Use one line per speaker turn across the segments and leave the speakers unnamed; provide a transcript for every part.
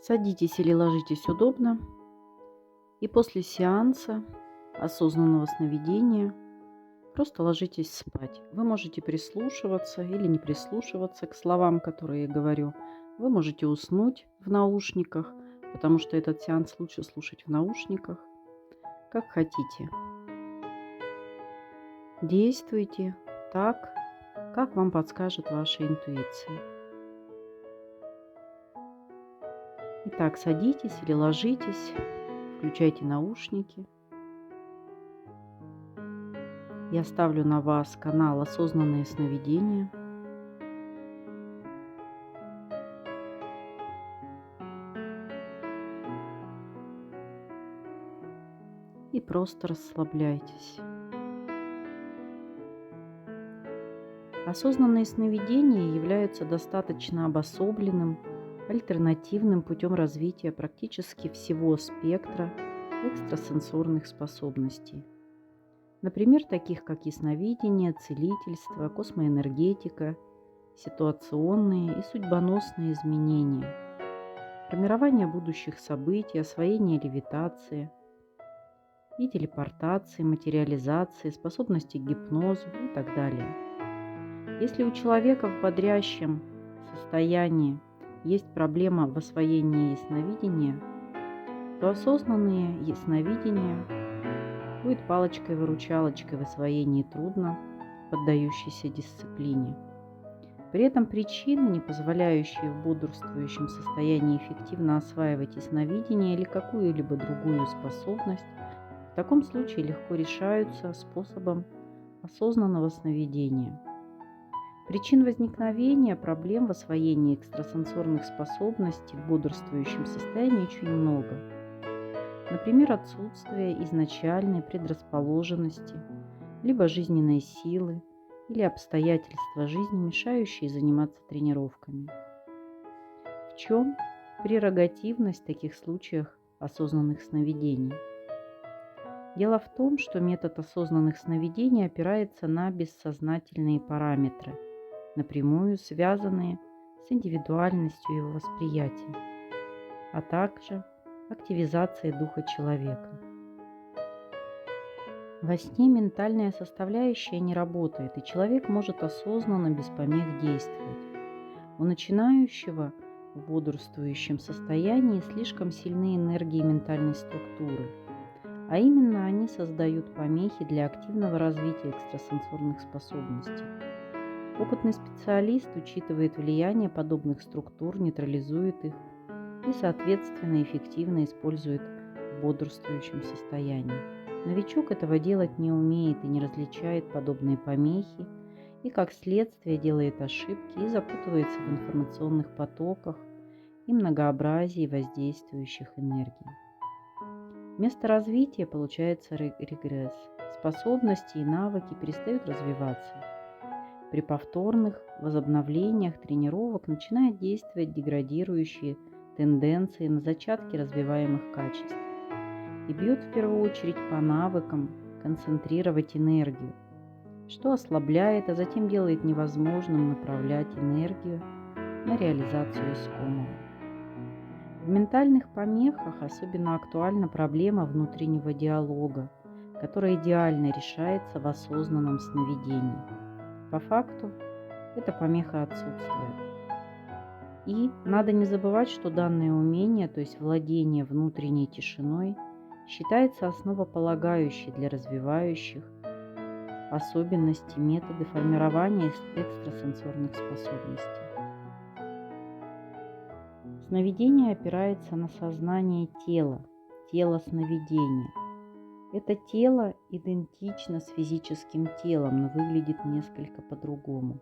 Садитесь или ложитесь удобно, и после сеанса осознанного сновидения просто ложитесь спать. Вы можете прислушиваться или не прислушиваться к словам, которые я говорю. Вы можете уснуть в наушниках, потому что этот сеанс лучше слушать в наушниках, как хотите. Действуйте так, как вам подскажет ваша интуиция. Итак, садитесь или ложитесь, включайте наушники. Я ставлю на вас канал «Осознанные сновидения». И просто расслабляйтесь. Осознанные сновидения являются достаточно обособленным, альтернативным путем развития практически всего спектра экстрасенсорных способностей. Например, таких как ясновидение, целительство, космоэнергетика, ситуационные и судьбоносные изменения, формирование будущих событий, освоение левитации и телепортации, материализации, способности к гипнозу и так далее. Если у человека в бодрящем состоянии есть проблема в освоении ясновидения, то осознанные ясновидения будет палочкой-выручалочкой в освоении трудно поддающейся дисциплине. При этом причины, не позволяющие в бодрствующем состоянии эффективно осваивать ясновидение или какую-либо другую способность, в таком случае легко решаются способом осознанного сновидения. Причин возникновения проблем в освоении экстрасенсорных способностей в бодрствующем состоянии очень много. Например, отсутствие изначальной предрасположенности, либо жизненной силы, или обстоятельства жизни, мешающие заниматься тренировками. В чем прерогативность в таких случаях осознанных сновидений? Дело в том, что метод осознанных сновидений опирается на бессознательные параметры, напрямую связанные с индивидуальностью его восприятия, а также активизацией духа человека. Во сне ментальная составляющая не работает, и человек может осознанно, без помех действовать. У начинающего в бодрствующем состоянии слишком сильны энергии ментальной структуры, а именно они создают помехи для активного развития экстрасенсорных способностей. Опытный специалист учитывает влияние подобных структур, нейтрализует их и, соответственно, эффективно использует в бодрствующем состоянии. Новичок этого делать не умеет и не различает подобные помехи, и как следствие делает ошибки и запутывается в информационных потоках и многообразии воздействующих энергий. Вместо развития получается регресс. Способности и навыки перестают развиваться. При повторных возобновлениях тренировок начинают действовать деградирующие тенденции на зачатки развиваемых качеств и бьют в первую очередь по навыкам концентрировать энергию, что ослабляет, а затем делает невозможным направлять энергию на реализацию искомого. В ментальных помехах особенно актуальна проблема внутреннего диалога, которая идеально решается в осознанном сновидении. По факту, эта помеха отсутствует. И надо не забывать, что данное умение, то есть владение внутренней тишиной, считается основополагающей для развивающих особенности методы формирования экстрасенсорных способностей. Сновидение опирается на сознание тела, тело сновидения. Это тело идентично с физическим телом, но выглядит несколько по-другому.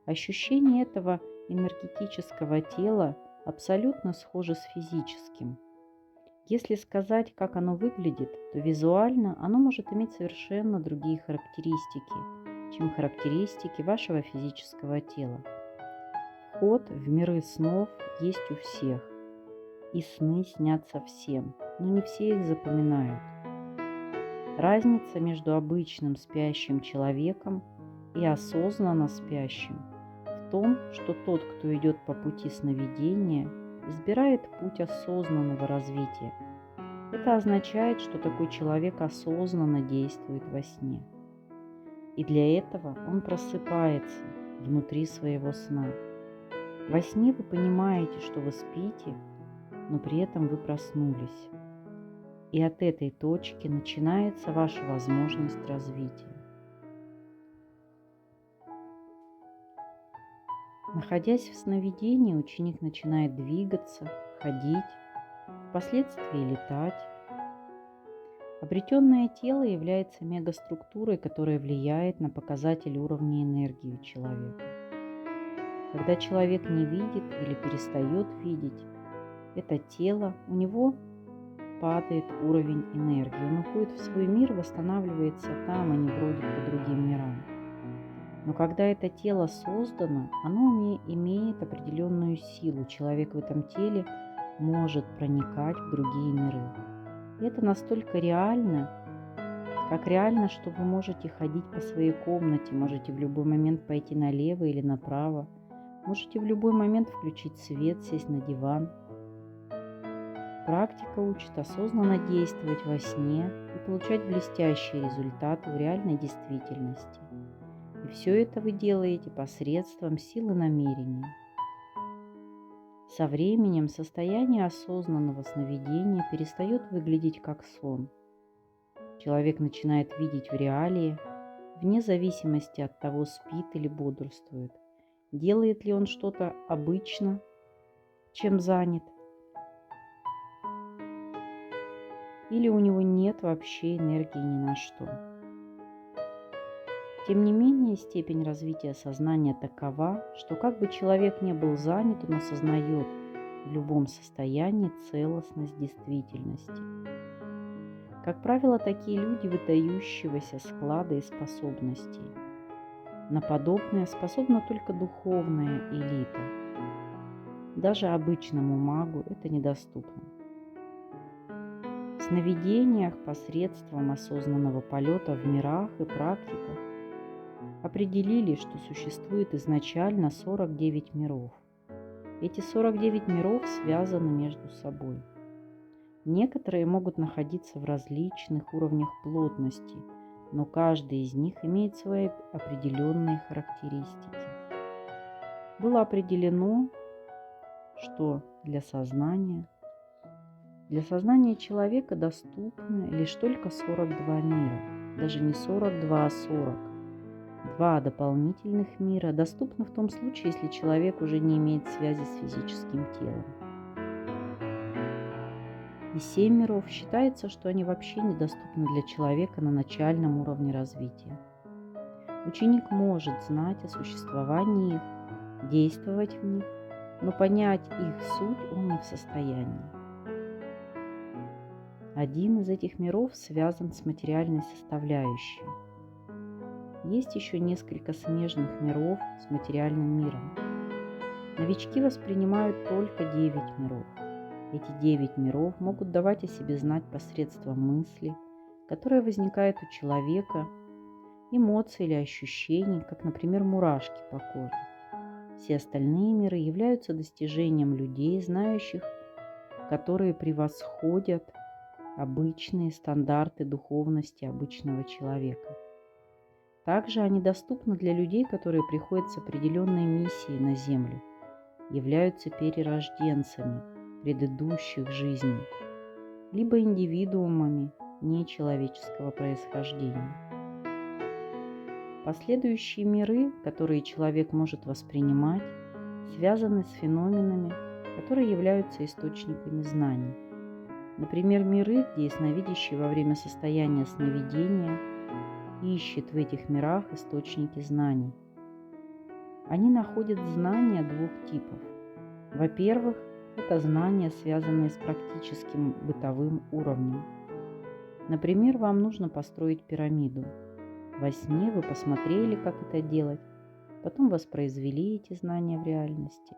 Ощущение этого энергетического тела абсолютно схоже с физическим. Если сказать, как оно выглядит, то визуально оно может иметь совершенно другие характеристики, чем характеристики вашего физического тела. Вход в миры снов есть у всех, и сны снятся всем, но не все их запоминают. Разница между обычным спящим человеком и осознанно спящим в том, что тот, кто идет по пути сновидения, избирает путь осознанного развития. Это означает, что такой человек осознанно действует во сне. И для этого он просыпается внутри своего сна. Во сне вы понимаете, что вы спите, но при этом вы проснулись. И от этой точки начинается ваша возможность развития. Находясь в сновидении, ученик начинает двигаться, ходить, впоследствии летать. Обретенное тело является мегаструктурой, которая влияет на показатель уровня энергии у человека. Когда человек не видит или перестает видеть это тело, у него падает уровень энергии. Он уходит в свой мир, восстанавливается там, а не бродит по другим мирам. Но когда это тело создано, оно имеет определенную силу. Человек в этом теле может проникать в другие миры. И это настолько реально, как реально, что вы можете ходить по своей комнате, можете в любой момент пойти налево или направо, можете в любой момент включить свет, сесть на диван. Практика учит осознанно действовать во сне и получать блестящие результаты в реальной действительности. И все это вы делаете посредством силы намерения. Со временем состояние осознанного сновидения перестает выглядеть как сон. Человек начинает видеть в реалии, вне зависимости от того, спит или бодрствует, делает ли он что-то обычно, чем занят, или у него нет вообще энергии ни на что. Тем не менее, степень развития сознания такова, что как бы человек не был занят, он осознает в любом состоянии целостность действительности. Как правило, такие люди выдающегося склада и способностей. На подобное способна только духовная элита. Даже обычному магу это недоступно. В сновидениях посредством осознанного полета в мирах и практиках определили, что существует изначально 49 миров. Эти 49 миров связаны между собой. Некоторые могут находиться в различных уровнях плотности, но каждый из них имеет свои определенные характеристики. Было определено, что для сознания человека доступны лишь только 42 мира, даже не 42, а 40. Два дополнительных мира доступны в том случае, если человек уже не имеет связи с физическим телом. И 7 миров считается, что они вообще недоступны для человека на начальном уровне развития. Ученик может знать о существовании их, действовать в них, но понять их суть он не в состоянии. Один из этих миров связан с материальной составляющей. Есть еще несколько смежных миров с материальным миром. Новички воспринимают только 9 миров. Эти 9 миров могут давать о себе знать посредством мысли, которые возникают у человека, эмоций или ощущений, как, например, мурашки по коже. Все остальные миры являются достижением людей, знающих, которые превосходят обычные стандарты духовности обычного человека. Также они доступны для людей, которые приходят с определенной миссией на Землю, являются перерожденцами предыдущих жизней, либо индивидуумами нечеловеческого происхождения. Последующие миры, которые человек может воспринимать, связаны с феноменами, которые являются источниками знаний. Например, миры, где ясновидящий во время состояния сновидения ищет в этих мирах источники знаний. Они находят знания двух типов. Во-первых, это знания, связанные с практическим бытовым уровнем. Например, вам нужно построить пирамиду. Во сне вы посмотрели, как это делать, потом воспроизвели эти знания в реальности.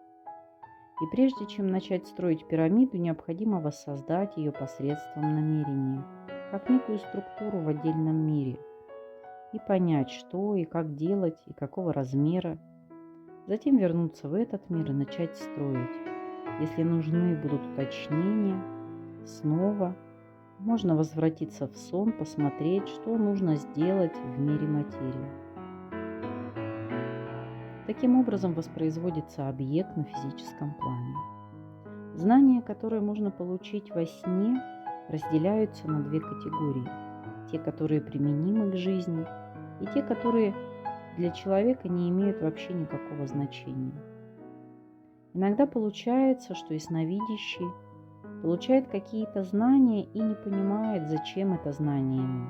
И прежде чем начать строить пирамиду, необходимо воссоздать ее посредством намерения, как некую структуру в отдельном мире, и понять, что и как делать, и какого размера. Затем вернуться в этот мир и начать строить. Если нужны будут уточнения, снова можно возвратиться в сон, посмотреть, что нужно сделать в мире материи. Таким образом воспроизводится объект на физическом плане. Знания, которые можно получить во сне, разделяются на две категории. Те, которые применимы к жизни, и те, которые для человека не имеют вообще никакого значения. Иногда получается, что ясновидящий получает какие-то знания и не понимает, зачем это знание ему.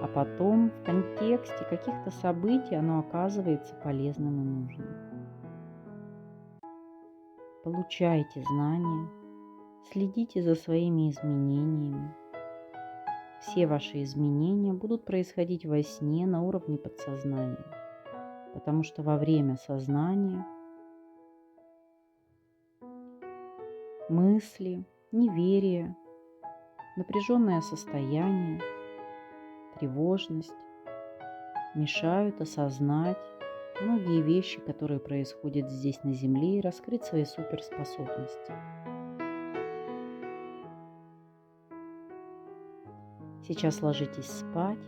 А потом в контексте каких-то событий оно оказывается полезным и нужным. Получайте знания, следите за своими изменениями. Все ваши изменения будут происходить во сне на уровне подсознания, потому что во время сознания мысли, неверие, напряженное состояние, тревожность мешают осознать многие вещи, которые происходят здесь на Земле, и раскрыть свои суперспособности. Сейчас ложитесь спать.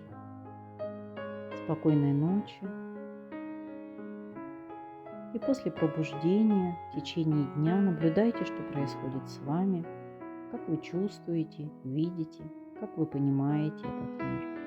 Спокойной ночи. И после пробуждения в течение дня наблюдайте, что происходит с вами, как вы чувствуете, видите, как вы понимаете этот мир.